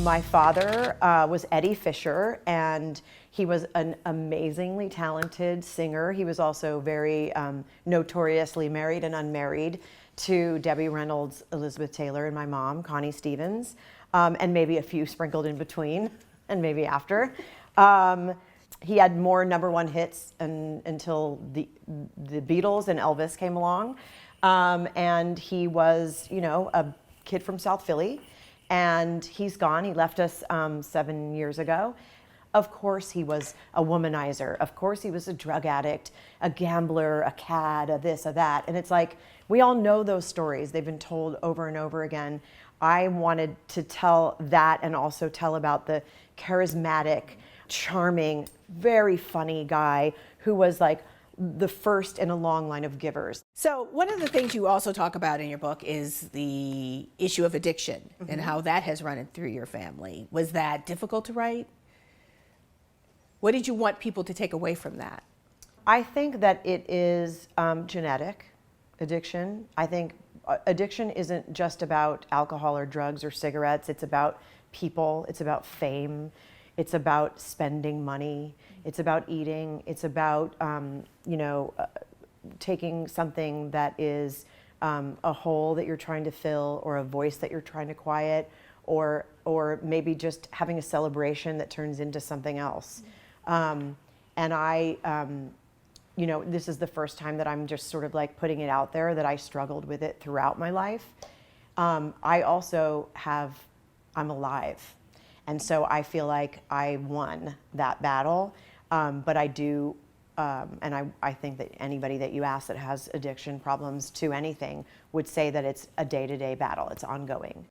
My father was Eddie Fisher, and he was an amazingly talented singer. He was also very notoriously married and unmarried to Debbie Reynolds, Elizabeth Taylor, and my mom, Connie Stevens, and maybe a few sprinkled in between, and maybe after. He had more #1 hits until the Beatles and Elvis came along. And he was, you know, a kid from South Philly, and he's gone. He left us 7 years ago. Of course he was a womanizer. Of course he was a drug addict, a gambler, a cad, a this, a that. And it's like, we all know those stories. They've been told over and over again. I wanted to tell that and also tell about the charismatic, charming, very funny guy who was like the first in a long line of givers. So one of the things you also talk about in your book is the issue of addiction and how that has run through your family. Was that difficult to write? What did you want people to take away from that? I think that it is genetic addiction. I think addiction isn't just about alcohol or drugs or cigarettes. It's about people. It's about fame. It's about spending money. It's about eating. It's about, you know, taking something that is a hole that you're trying to fill, or a voice that you're trying to quiet, or maybe just having a celebration that turns into something else. And I, you know, this is the first time that I'm just sort of like putting it out there that I struggled with it throughout my life. I also I'm alive. And so I feel like I won that battle. But I do, and I think that anybody that you ask that has addiction problems to anything would say that it's a day-to-day battle. It's ongoing.